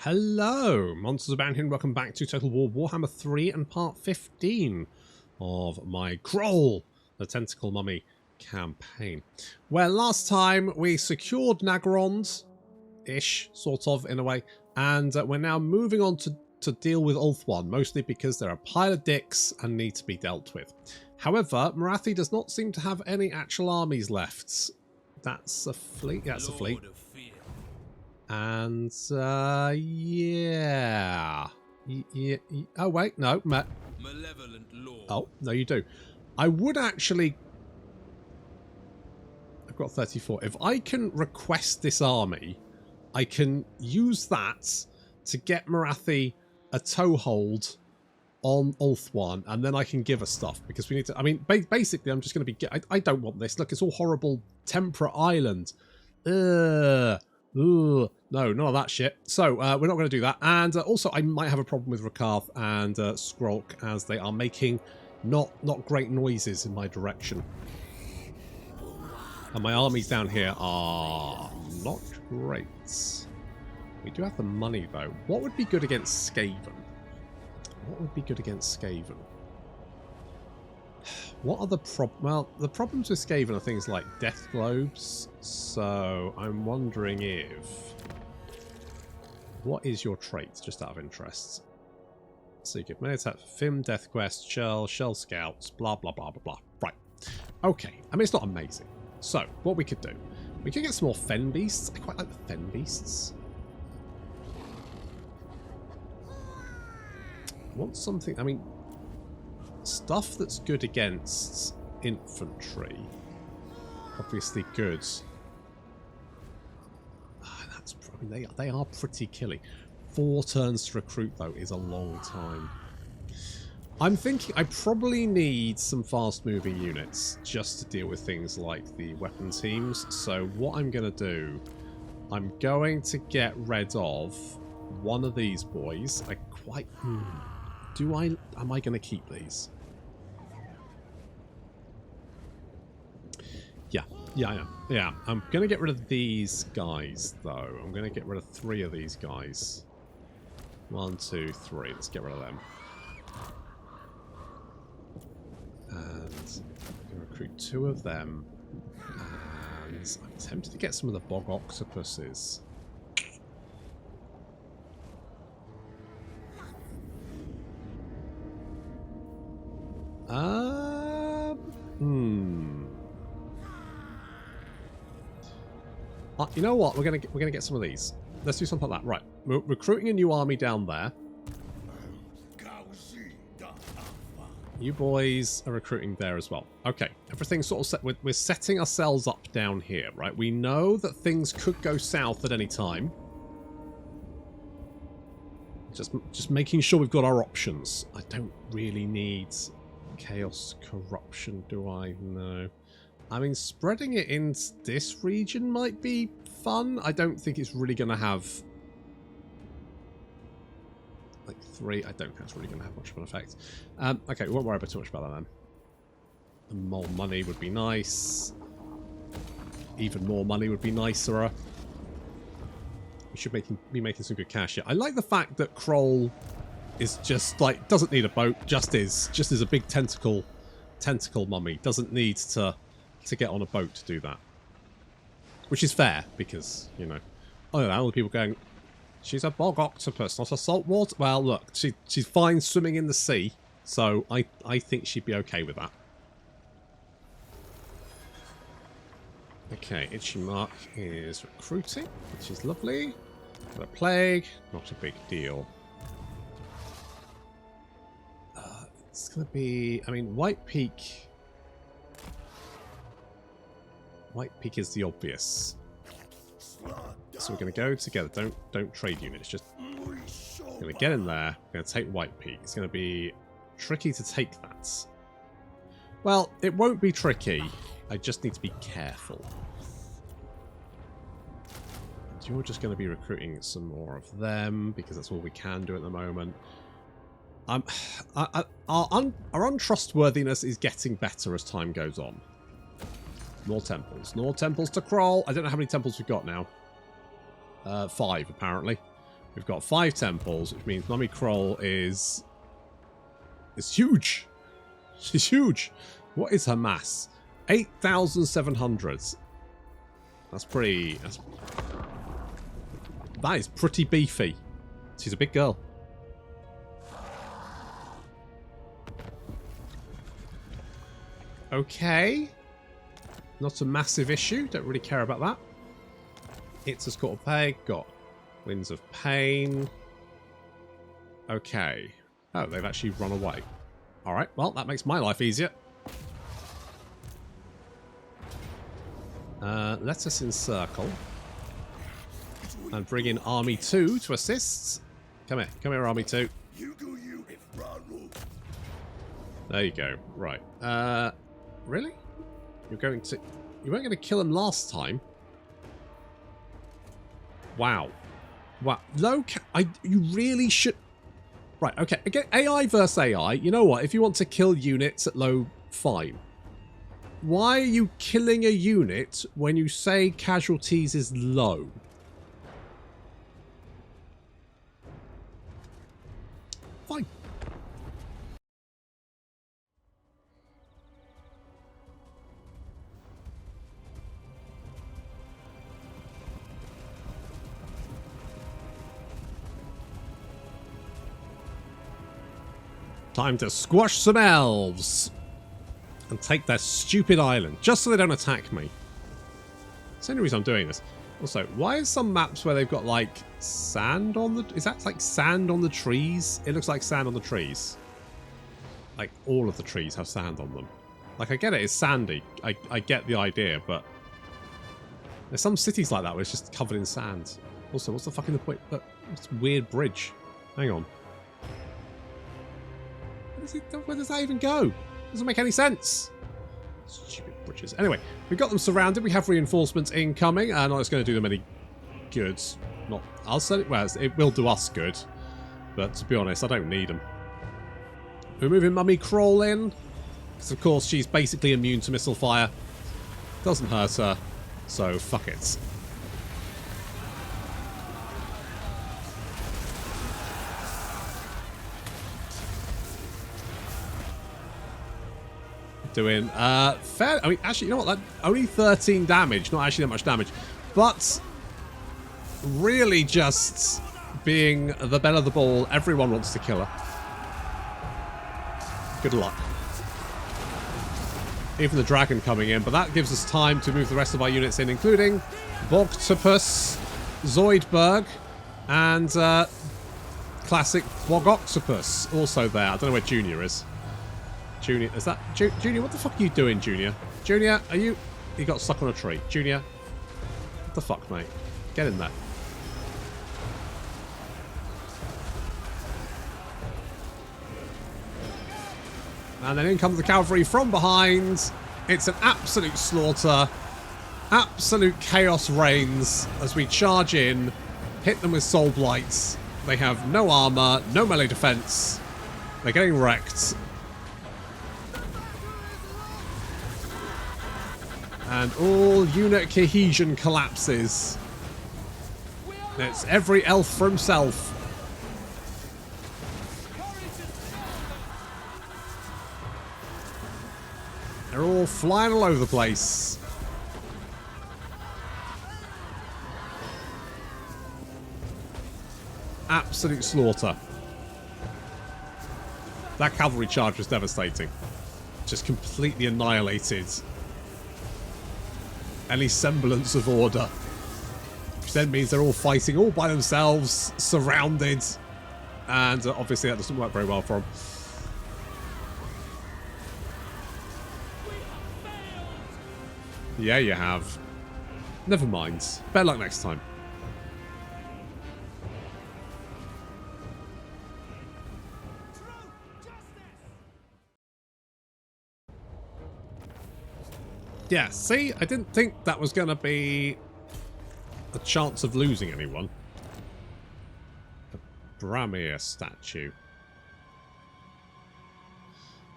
Hello, Monsters Abound here, and welcome back to Total War Warhammer 3 and part 15 of my Kroll, the Tentacle Mummy campaign. Where last time we secured Nagrond-ish, sort of, in a way, and we're now moving on to deal with Ulthuan, mostly because they're a pile of dicks and need to be dealt with. However, Morathi does not seem to have any actual armies left. That's a fleet. That's a fleet. And, yeah. Oh, wait, no. Malevolent Lord. Oh, no, you do. I would actually... I've got 34. If I can request this army, I can use that to get Morathi a toehold on Ulthuan, and then I can give her stuff, because we need to... I mean, basically, I'm just going to be... I don't want this. Look, it's all horrible temperate island. Ooh, no, none of that shit. So, we're not going to do that. And also, I might have a problem with Rakarth and Skrolk, as they are making not great noises in my direction. And my armies down here are not great. We do have the money, though. What would be good against Skaven? What would be good against Skaven? What are the well, the problems with Skaven are things like death globes, so I'm wondering if... What is your trait, just out of interest? So you get melee attack, Fim, Death Quest, Shell Scouts, blah, blah, blah, blah, blah. Right. Okay. I mean, it's not amazing. So, what we could do, we could get some more Fen Beasts. I quite like the Fen Beasts. I want something, I mean... Stuff that's good against infantry. Obviously good. That's probably, they are pretty killy. 4 turns to recruit, though, is a long time. I'm thinking I probably need some fast-moving units just to deal with things like the weapon teams. So what I'm going to do, I'm going to get rid of one of these boys. I quite... Am I going to keep these? Yeah, I am. Yeah, I'm going to get rid of these guys, though. I'm going to get rid of 3 of these guys. 1, 2, 3. Let's get rid of them. And I'm going to recruit 2 of them. And I'm tempted to get some of the bog octopuses. You know what? We're gonna get some of these. Let's do something like that. Right, we're recruiting a new army down there. You boys are recruiting there as well. Okay, everything's sort of set. We're setting ourselves up down here, right? We know that things could go south at any time. Just making sure we've got our options. I don't really need chaos corruption, do I? No. I mean, spreading it into this region might be fun. I don't think it's really going to have... like 3. I don't think it's really going to have much of an effect. Okay, we won't worry too much about that then. And more money would be nice. Even more money would be nicer. We should be making some good cash here. I like the fact that Kroll is just like... doesn't need a boat. Just is a big tentacle mummy. Doesn't need to get on a boat to do that. Which is fair, because, you know... Oh, yeah, all the people going, she's a bog octopus, not a saltwater... Well, look, she's fine swimming in the sea, so I think she'd be okay with that. Okay, Itchy Mark is recruiting, which is lovely. Got a plague, not a big deal. It's going to be... I mean, White Peak... White Peak is the obvious. So we're going to go together. Don't trade units. Just going to get in there. We're going to take White Peak. It's going to be tricky to take that. Well, it won't be tricky. I just need to be careful. And you're just going to be recruiting some more of them, because that's all we can do at the moment. Our untrustworthiness is getting better as time goes on. More temples. More temples to Kroll. I don't know how many temples we've got now. 5, apparently. We've got 5 temples, which means Mummy Kroll is huge. She's huge. What is her mass? 8,700. That is pretty beefy. She's a big girl. Okay. Not a massive issue. Don't really care about that. It's a Court of Peg. Got Winds of Pain. Okay. Oh, they've actually run away. Alright, well, that makes my life easier. Let us encircle. And bring in Army 2 to assist. Come here. Come here, Army 2. There you go. Right. Really? You weren't going to kill him last time. Wow. Wow. You really should... Right, okay. Again, AI versus AI. You know what? If you want to kill units at low, fine. Why are you killing a unit when you say casualties is low? Fine. Time to squash some elves and take their stupid island, just so they don't attack me. That's the only reason I'm doing this. Also, why is some maps where they've got like sand on the... Is that like sand on the trees? It looks like sand on the trees. Like all of the trees have sand on them. Like I get it, it's sandy. I get the idea, but there's some cities like that where it's just covered in sand. Also, what's the fucking point? Look, this weird bridge. Hang on. Where does that even go? Doesn't make any sense. Stupid bridges. Anyway, we've got them surrounded. We have reinforcements incoming. Not it's going to do them any good. Not us. Well, it will do us good. But to be honest, I don't need them. We're moving Mummy Kroll in. Because of course she's basically immune to missile fire. Doesn't hurt her. So fuck it. Doing fair. I mean, actually, you know what? That only 13 damage. Not actually that much damage, but really just being the belle of the ball. Everyone wants to kill her. Good luck. Even the dragon coming in, but that gives us time to move the rest of our units in, including Bogtopus, Zoidberg, and classic Bogoctopus also there. I don't know where Junior is. Junior, is that... Junior, what the fuck are you doing, Junior? Junior, are you... You got stuck on a tree. Junior, what the fuck, mate? Get in there. And then in comes the cavalry from behind. It's an absolute slaughter. Absolute chaos reigns as we charge in, hit them with soul blights. They have no armor, no melee defense. They're getting wrecked. And all unit cohesion collapses. It's every elf for himself. They're all flying all over the place. Absolute slaughter. That cavalry charge was devastating. Just completely annihilated any semblance of order. Which then means they're all fighting all by themselves, surrounded. And obviously that doesn't work very well for them. Yeah, you have. Never mind. Better luck next time. Yeah, see? I didn't think that was going to be a chance of losing anyone. A Bramir statue.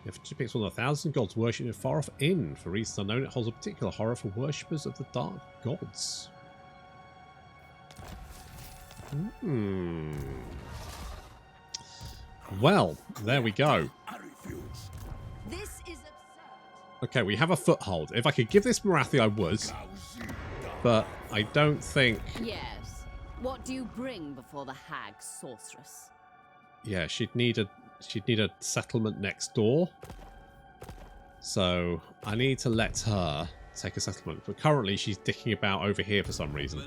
If it depicts one of 1,000 gods worshipped in a far-off inn. For reasons unknown, it holds a particular horror for worshippers of the dark gods. Well, there we go. This is absurd. Okay, we have a foothold. If I could give this Morathi, I would. But I don't think... Yes. What do you bring before the hag sorceress? Yeah, she'd need a settlement next door. So I need to let her take a settlement. But currently she's dicking about over here for some reason.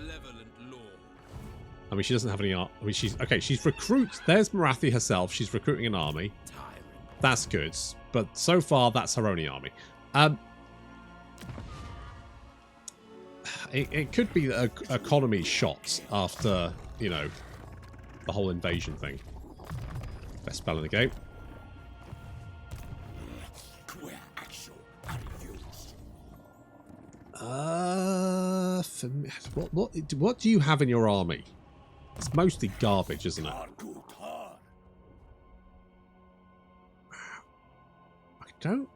I mean, she doesn't have any... I mean, she's... Okay, she's There's Morathi herself. She's recruiting an army. That's good. But so far, that's her only army. It could be that her economy shot after, you know, the whole invasion thing. Best spell in the game. What do you have in your army? It's mostly garbage, isn't it? I don't...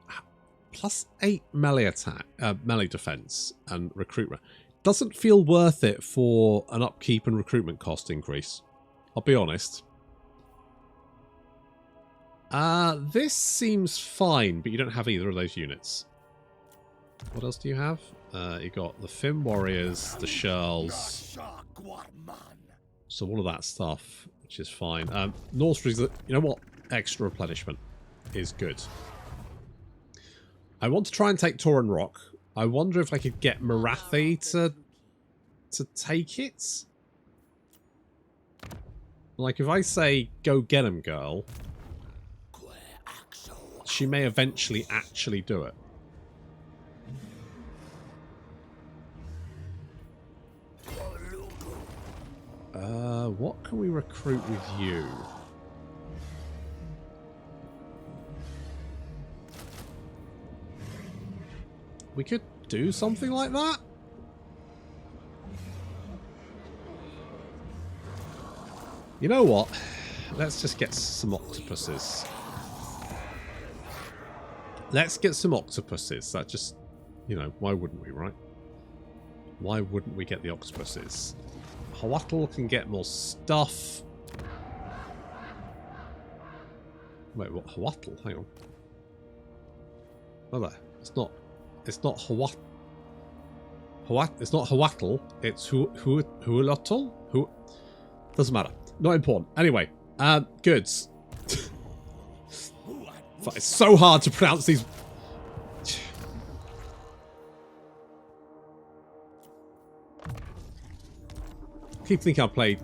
+8 melee attack, melee defense and recruitment. Doesn't feel worth it for an upkeep and recruitment cost increase. I'll be honest. This seems fine, but you don't have either of those units. What else do you have? You got the Fim warriors, the Shirls. So all of that stuff, which is fine. Northridge, you know what? Extra replenishment is good. I want to try and take Tauren Rock. I wonder if I could get Morathi to take it. Like, if I say, go get him, girl, she may eventually actually do it. What can we recruit with you? We could do something like that. You know what? Let's just get some octopuses. Let's get some octopuses. That just, you know, why wouldn't we, right? Why wouldn't we get the octopuses? Hawatl can get more stuff. Wait, what? Hawatl? Hang on. Oh, there. It's not Hawatl. It's not Hawatl. It's Hulatl? Doesn't matter. Not important. Anyway, goods. It's so hard to pronounce these. I keep thinking I've played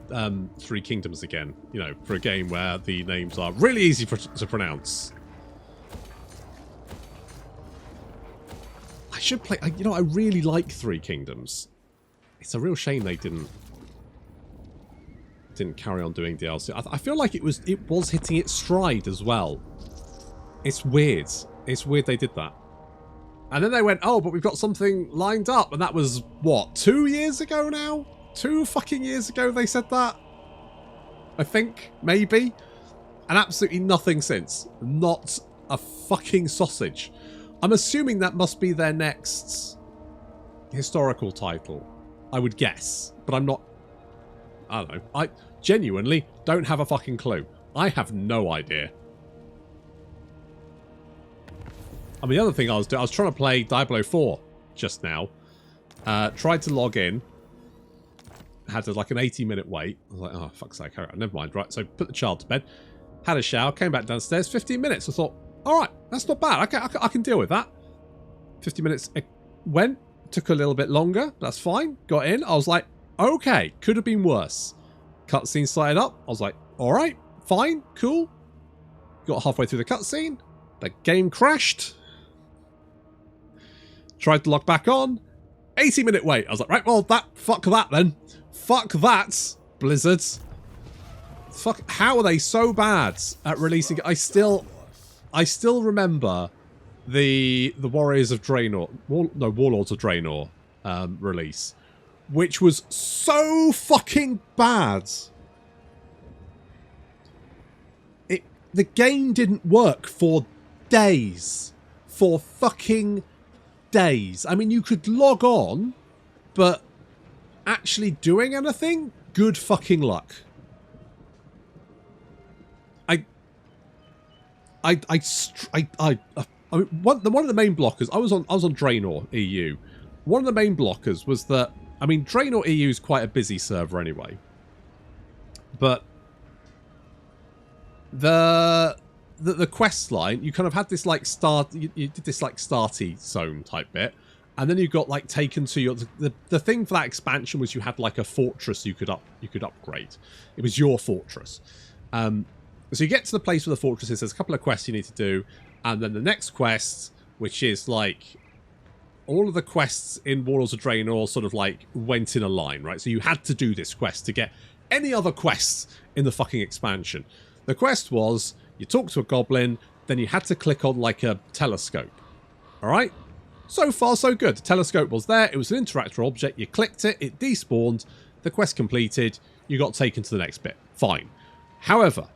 Three Kingdoms again, you know, for a game where the names are really easy to pronounce. I should play, you know, I really like Three Kingdoms. It's a real shame they didn't carry on doing DLC. I feel like it was hitting its stride as well. It's weird. It's weird they did that. And then they went, oh, but we've got something lined up. And that was, what, 2 years ago now? 2 fucking years ago they said that? I think, maybe. And absolutely nothing since. Not a fucking sausage. I'm assuming that must be their next historical title. I would guess. But I'm not... I don't know. I genuinely don't have a fucking clue. I have no idea. I mean, the other thing I was doing, I was trying to play Diablo 4 just now. Tried to log in. Had like an 80-minute wait. I was like, oh, fuck's sake. All right, never mind. Right, so put the child to bed. Had a shower, came back downstairs. 15 minutes. I thought, all right, that's not bad. I can deal with that. 50 minutes went. Took a little bit longer. That's fine. Got in. I was like, okay, could have been worse. Cutscene started up. I was like, all right, fine, cool. Got halfway through the cutscene. The game crashed. Tried to log back on. 80-minute wait. I was like, right, well, fuck that then. Fuck that, Blizzard. Fuck, how are they so bad at releasing? I still remember the Warriors of Draenor, Warlords of Draenor release, which was so fucking bad. The game didn't work for days. For fucking days. I mean, you could log on, but actually doing anything good fucking luck. I mean, one of the main blockers. I was on Draenor EU. One of the main blockers was that, I mean, Draenor EU is quite a busy server anyway, but the quest line, you kind of had this like you did this like starty zone type bit, and then you got like taken to your the thing for that expansion was you had like a fortress you could upgrade. It was your fortress. So you get to the place where the fortress is. There's a couple of quests you need to do, and then the next quest, which is like all of the quests in Warlords of Draenor, sort of like went in a line, right? So you had to do this quest to get any other quests in the fucking expansion. The quest was you talk to a goblin, then you had to click on like a telescope. All right? So far, so good. The telescope was there. It was an interactive object. You clicked it. It despawned. The quest completed. You got taken to the next bit. Fine. However,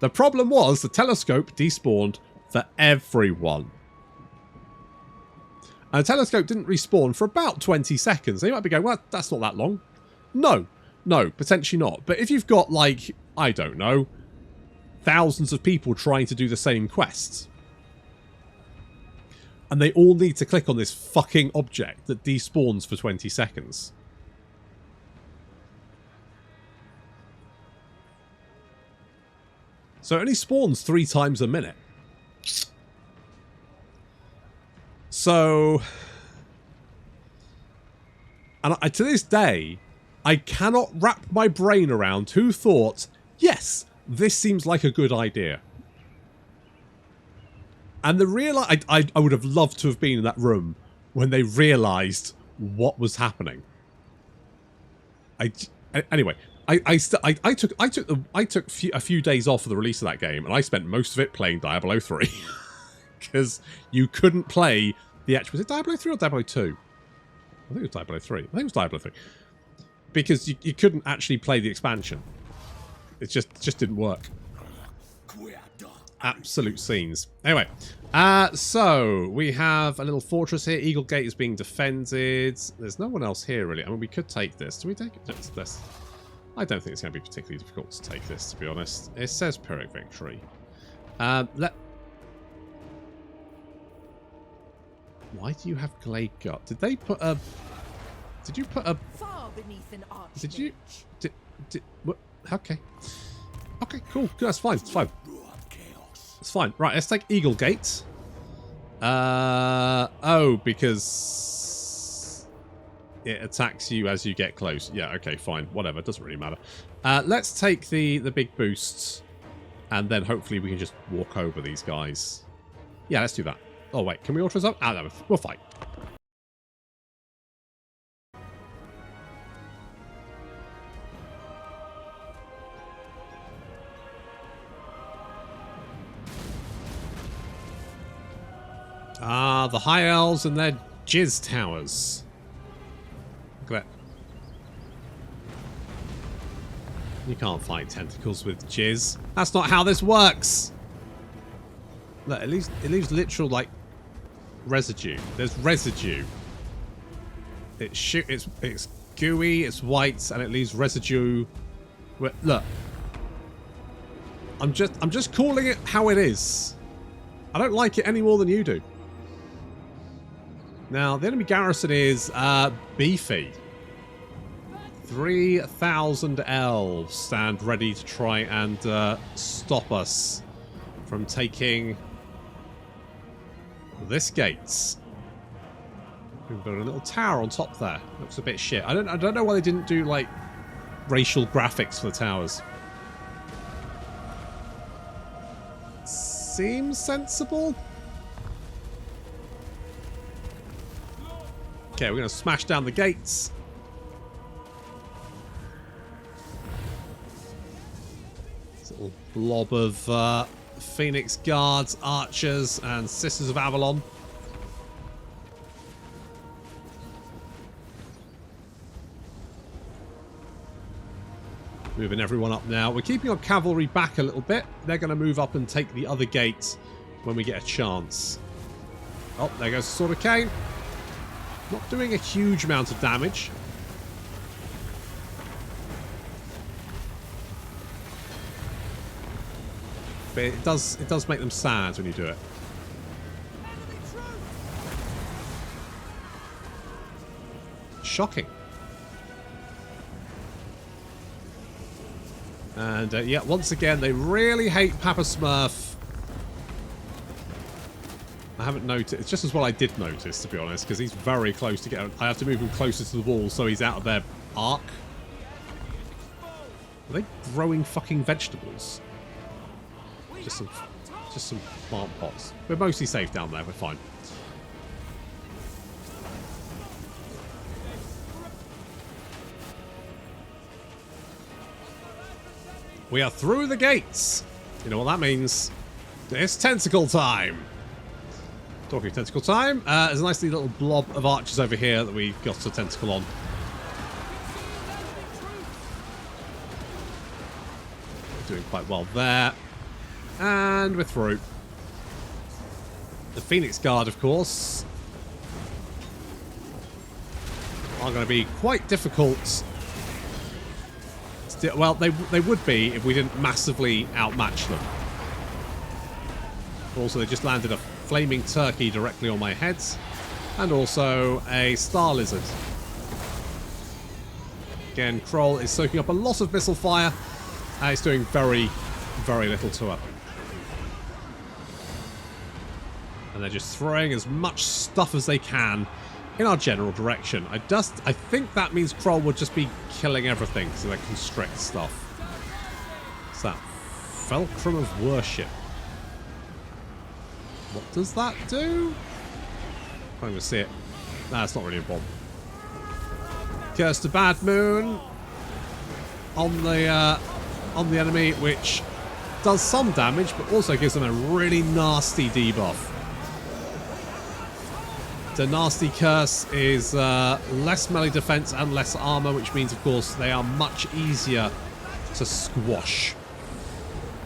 the problem was the telescope despawned for everyone. And the telescope didn't respawn for about 20 seconds. Now you might be going, well, that's not that long. No, potentially not. But if you've got, like, I don't know, thousands of people trying to do the same quest, and they all need to click on this fucking object that despawns for 20 seconds. So it only spawns 3 times a minute. So, and to this day, I cannot wrap my brain around who thought, yes, this seems like a good idea. And I would have loved to have been in that room when they realised what was happening. Anyway, I took a few days off for the release of that game, and I spent most of it playing Diablo 3 because you couldn't play the actual. Was it Diablo 3 or Diablo 2? I think it was Diablo 3. I think it was Diablo 3 because you couldn't actually play the expansion. It just didn't work. Absolute scenes. Anyway, so we have a little fortress here. Eagle Gate is being defended. There's no one else here really. I mean, we could take this. Do we take it? This. I don't think it's going to be particularly difficult to take this, to be honest. It says Pyrrhic Victory. Why do you have Glade Gut? Did they put a... Did you put a... Far beneath an arch. Did you... Did what? Okay. Okay, cool. That's fine. It's fine. It's fine. Right, let's take Eagle Gate. Oh, because... it attacks you as you get close. Yeah, okay, fine. Whatever, doesn't really matter. Let's take the big boosts, and then hopefully we can just walk over these guys. Yeah, let's do that. Oh, wait, can we auto us up? Ah, no, we'll fight. Ah, the High Elves and their jizz towers. Look at that. You can't fight tentacles with jizz. That's not how this works. Look, it leaves literal like residue. There's residue. It's gooey, it's white, and it leaves residue. Look, I'm just calling it how it is. I don't like it any more than you do. Now, the enemy garrison is beefy. 3,000 elves stand ready to try and stop us from taking this gate. We've got a little tower on top there. Looks a bit shit. I don't know why they didn't do like racial graphics for the towers. Seems sensible. Okay, we're going to smash down the gates. This little blob of Phoenix Guards, Archers, and Sisters of Avalon. Moving everyone up now. We're keeping our cavalry back a little bit. They're going to move up and take the other gate when we get a chance. Oh, there goes the Sword of Cain. Not doing a huge amount of damage. But it does make them sad when you do it. Shocking. And yeah, once again, they really hate Papa Smurf. I haven't noticed. It's just as well I did notice, to be honest, because he's very close to get. I have to move him closer to the wall so he's out of their arc. Are they growing fucking vegetables? Just some plant pots. We're mostly safe down there. We're fine. We are through the gates. You know what that means? It's tentacle time. Talking of tentacle time, there's a nice little blob of archers over here that we got a tentacle on. We're doing quite well there. And we're through. The Phoenix Guard, of course, are going to be quite difficult. Well, they would be if we didn't massively outmatch them. Also, they just landed a flaming turkey directly on my head. And also a star lizard. Again, Kroll is soaking up a lot of missile fire. And it's doing very, very little to her. And they're just throwing as much stuff as they can in our general direction. I think that means Kroll would just be killing everything, so they constrict stuff. What's that? Fulcrum of Worship. What does that do? I'm going to see it. Nah, it's not really important. Curse to Bad Moon on the enemy, which does some damage, but also gives them a really nasty debuff. The nasty curse is less melee defense and less armor, which means, of course, they are much easier to squash.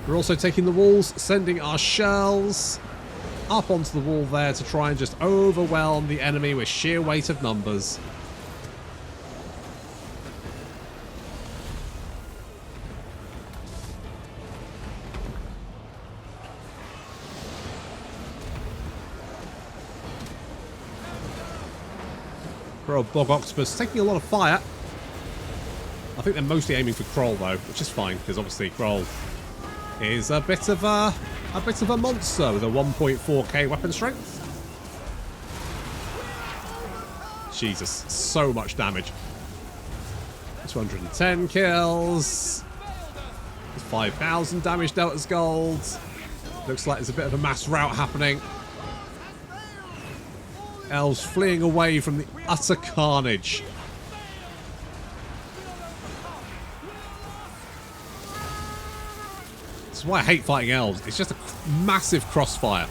We're also taking the walls, sending our shells up onto the wall there to try and just overwhelm the enemy with sheer weight of numbers. Kroll Bog Octopus taking a lot of fire. I think they're mostly aiming for Kroll though, which is fine because obviously Kroll is a bit of a monster with a 1.4k weapon strength. Jesus, so much damage. 210 kills. 5,000 damage dealt as gold. Looks like there's a bit of a mass rout happening. Elves fleeing away from the utter carnage. This is why I hate fighting elves. It's just a massive crossfire.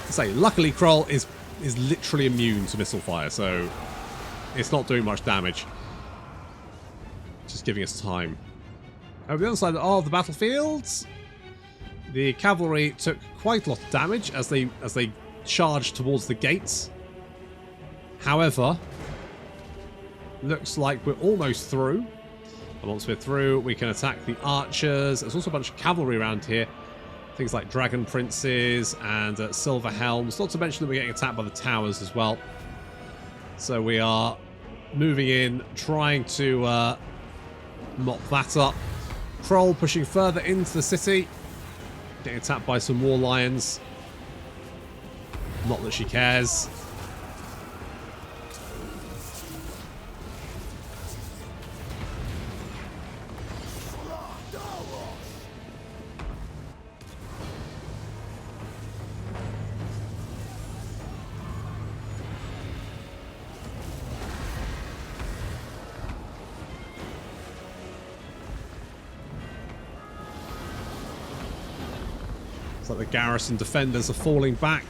I say, luckily Kroll is literally immune to missile fire, so it's not doing much damage. Just giving us time. Over the other side of the battlefield, the cavalry took quite a lot of damage as they charged towards the gates. However, looks like we're almost through. And once we're through, we can attack the archers. There's also a bunch of cavalry around here. Things like dragon princes and silver helms. Not to mention that we're getting attacked by the towers as well. So we are moving in, trying to mop that up. Kroll pushing further into the city. Getting attacked by some war lions. Not that she cares. It's like the garrison defenders are falling back.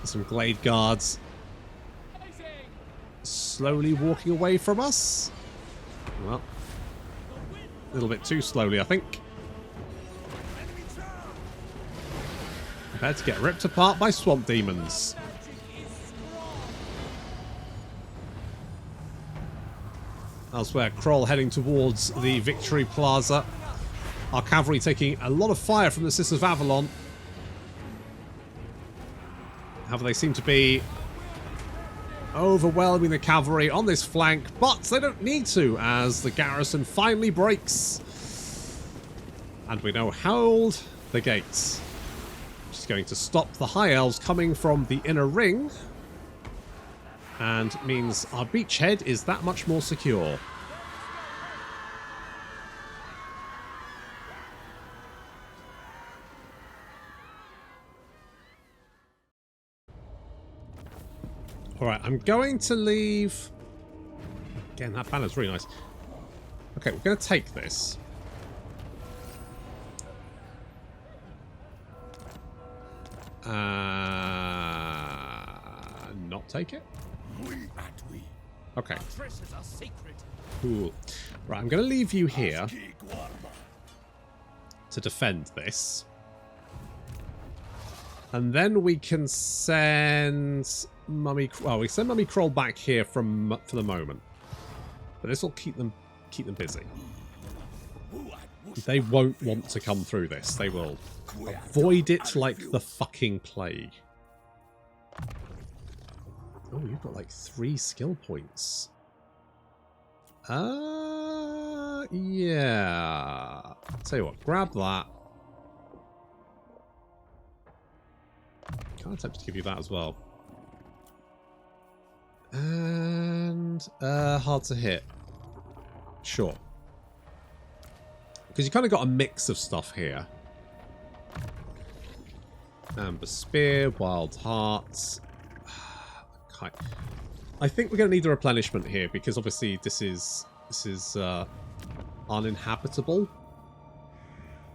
Some glade guards slowly walking away from us. Well, a little bit too slowly, I think. Prepared to get ripped apart by swamp demons. Elsewhere, Kroll heading towards the Victory Plaza. Our cavalry taking a lot of fire from the Sisters of Avalon. However, they seem to be overwhelming the cavalry on this flank, but they don't need to, as the garrison finally breaks. And we now hold the gates. Which is going to stop the High Elves coming from the inner ring. And means our beachhead is that much more secure. Alright, I'm going to leave... Again, that banner's really nice. Okay, we're going to take this. Not take it? Okay. Cool. Right, I'm going to leave you here to defend this. And then we can send Mummy... Well, we send Mummy Kroll back here for the moment. But this will keep them busy. They won't want to come through this. They will avoid it like the fucking plague. Oh, you've got like 3 skill points. Yeah. Tell you what, grab that. Kind of tempted to give you that as well. And hard to hit. Sure. Because you kind of got a mix of stuff here. Amber Spear, Wild Hearts. I think we're going to need a replenishment here because obviously this is uninhabitable.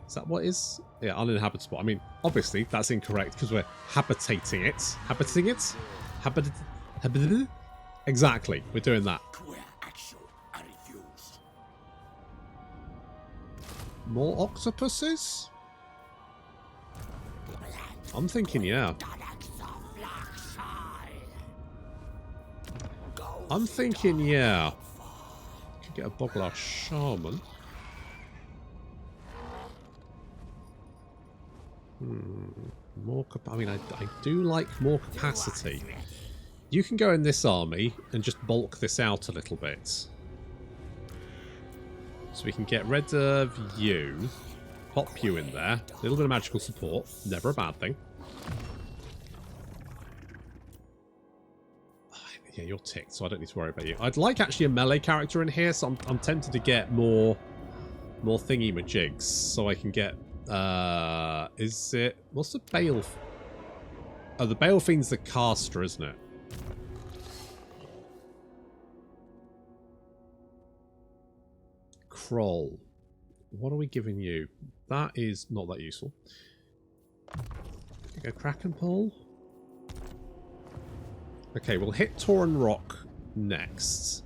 Is that what is? Yeah, uninhabitable. I mean, obviously that's incorrect because we're habitating it. Habiting it? Exactly. We're doing that. More octopuses? I'm thinking, yeah. I'm thinking, yeah. Could get a Boglar Shaman. More. I mean, I do like more capacity. You can go in this army and just bulk this out a little bit. So we can get rid of you. Pop you in there. A little bit of magical support. Never a bad thing. Yeah, you're ticked, so I don't need to worry about you. I'd like actually a melee character in here, so I'm tempted to get more thingy-majigs, so I can get... is it... What's the Bale... Oh, the Bale Fiend's the caster, isn't it? Kroll. What are we giving you? That is not that useful. Go Kraken Pole. Okay, we'll hit Tauren Rock next.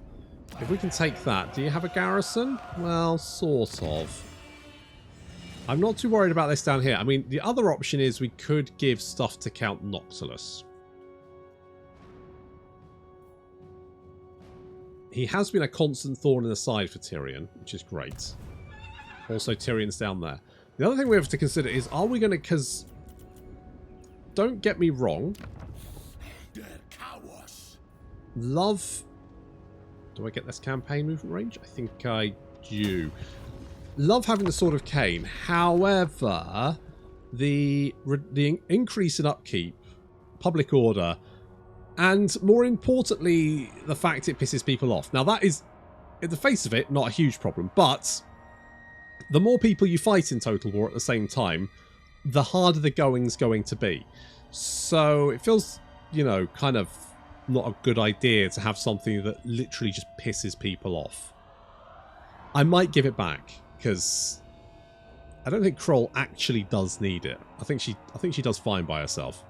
If we can take that. Do you have a garrison? Well, sort of. I'm not too worried about this down here. I mean, the other option is we could give stuff to Count Noctilus. He has been a constant thorn in the side for Tyrion, which is great. Also, Tyrion's down there. The other thing we have to consider is, are we going to... Because, don't get me wrong. Love... Do I get this campaign movement range? I think I do. Love having the Sword of Cain. However, the increase in upkeep, public order, and more importantly, the fact it pisses people off. Now that is, in the face of it, not a huge problem, but the more people you fight in Total War at the same time, the harder the going's going to be. So it feels, you know, kind of not a good idea to have something that literally just pisses people off. I might give it back, because I don't think Kroll actually does need it. I think she does fine by herself.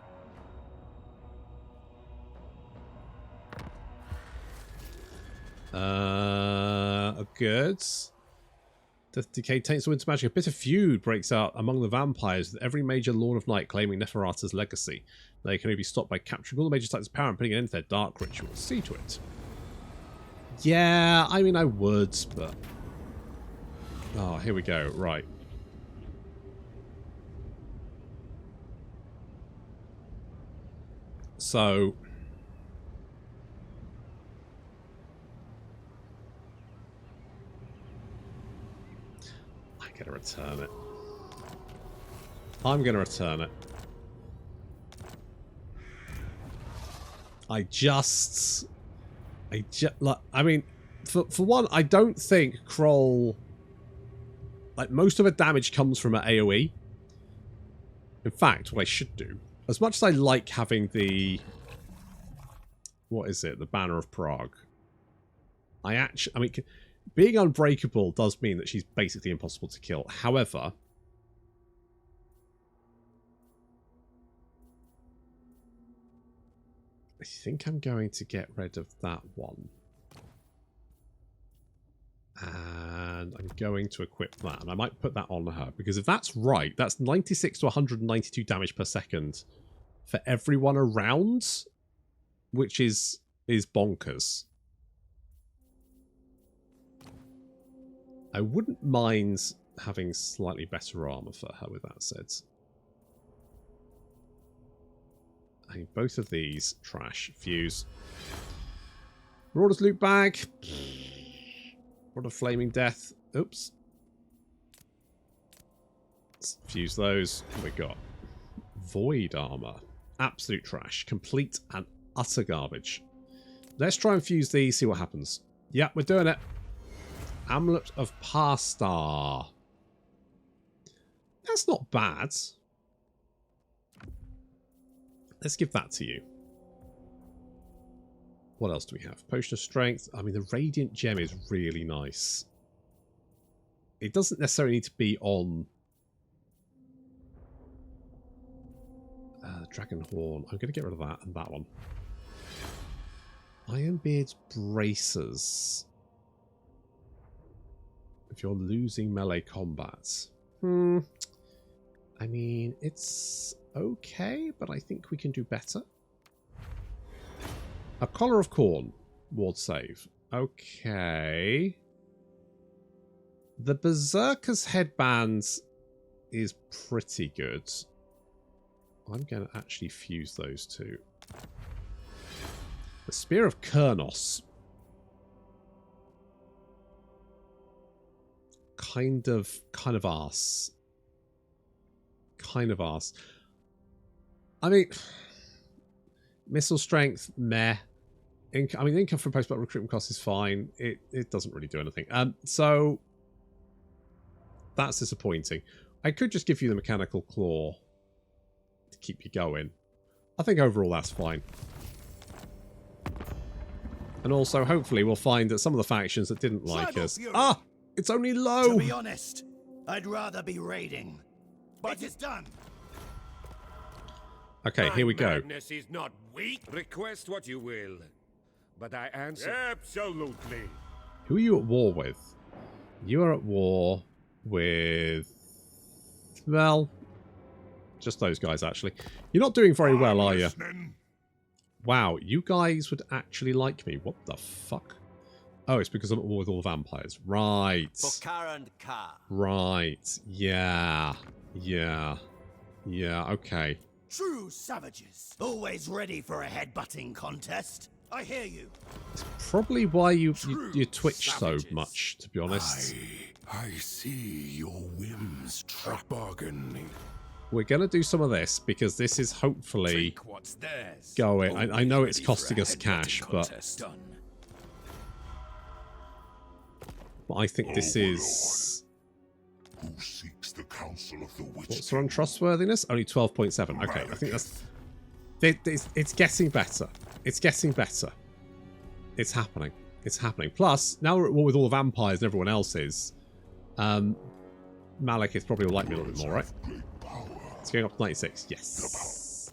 Good. Death Decay taints the winter magic. A bitter feud breaks out among the vampires, with every major Lord of Night claiming Neferata's legacy. They can only be stopped by capturing all the major sites of power and putting an end to their dark rituals. See to it. Yeah, I mean, I would, but... Oh, here we go. Right. So I'm going to return it. I'm going to return it. I mean, for one, I don't think Kroll, like, most of her damage comes from her AoE. In fact, what I should do, as much as I like having the, what is it, the Banner of Prague, I mean, being unbreakable does mean that she's basically impossible to kill. However, I think I'm going to get rid of that one. And I'm going to equip that. And I might put that on her. Because if that's right, that's 96 to 192 damage per second for everyone around. Which is bonkers. I wouldn't mind having slightly better armor for her, with that said. I mean, both of these, trash. Fuse. Marauders loot bag. What a flaming death. Oops. Let's fuse those. What have we got? Void armor. Absolute trash. Complete and utter garbage. Let's try and fuse these, see what happens. Yeah, we're doing it. Amulet of Parstar. That's not bad. Let's give that to you. What else do we have? Potion of Strength. I mean, the Radiant Gem is really nice. It doesn't necessarily need to be on Dragon Horn. I'm going to get rid of that and that one. Ironbeard's Bracers. If you're losing melee combat. I mean, it's okay, but I think we can do better. A Collar of Corn. Ward save. Okay. The Berserker's Headband is pretty good. I'm going to actually fuse those two. The Spear of Kurnos. Kind of arse. Kind of arse. I mean, missile strength, meh. I mean, income from post-battle recruitment cost is fine. It doesn't really do anything. So that's disappointing. I could just give you the mechanical claw to keep you going. I think overall that's fine. And also, hopefully, we'll find that some of the factions that didn't like us. Ah, it's only low. To be honest, I'd rather be raiding. But it's done. Okay, here we go. Madness is not weak. Request what you will, but I answer absolutely. Who are you at war with? You are at war with, well, just those guys, actually. You're not doing very well, are you? Wow, you guys would actually like me. What the fuck? Oh, it's because I'm at war with all the vampires. Right. Right. Yeah. Yeah. Yeah, okay. True savages. Always ready for a headbutting contest. I hear you. It's probably why you twitch so much, to be honest. I see your whims trap bargain. We're going to do some of this because this is hopefully going. I know it's costing us cash, but I think this is. Who seeks the counsel of the witch? What's our untrustworthiness? Only 12.7. Okay, I think that's. It's getting better. It's getting better. It's happening. It's happening. Plus, now we're at war with all the vampires and everyone else is. Malekith probably will like me a little bit more, right? It's going up to 96. Yes.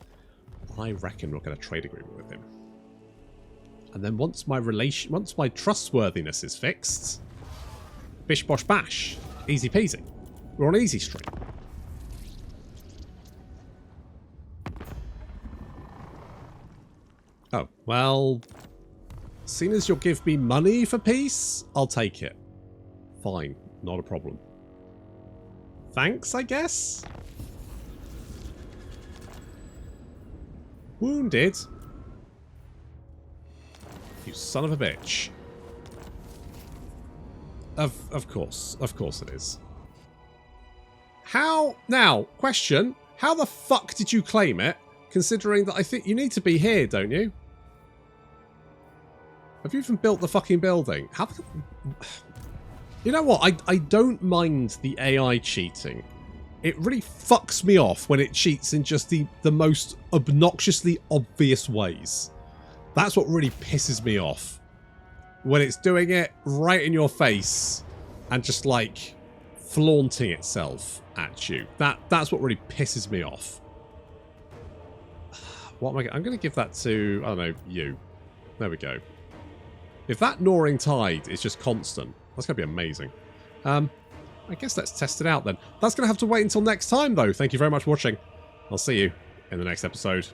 I reckon we'll get a trade agreement with him. And then once my trustworthiness is fixed, bish bosh bash, easy peasy. We're on easy street. Oh, well, seeing as you'll give me money for peace, I'll take it. Fine, not a problem. Thanks, I guess? Wounded? You son of a bitch. Of course it is. How now? Question: how the fuck did you claim it? Considering that I think you need to be here, don't you? Have you even built the fucking building? How? You know what? I don't mind the AI cheating. It really fucks me off when it cheats in just the most obnoxiously obvious ways. That's what really pisses me off. When it's doing it right in your face and just like flaunting itself at you. That's what really pisses me off. What am I'm going to give that to, I don't know, you. There we go. If that gnawing tide is just constant, that's going to be amazing. I guess let's test it out then. That's going to have to wait until next time though. Thank you very much for watching. I'll see you in the next episode.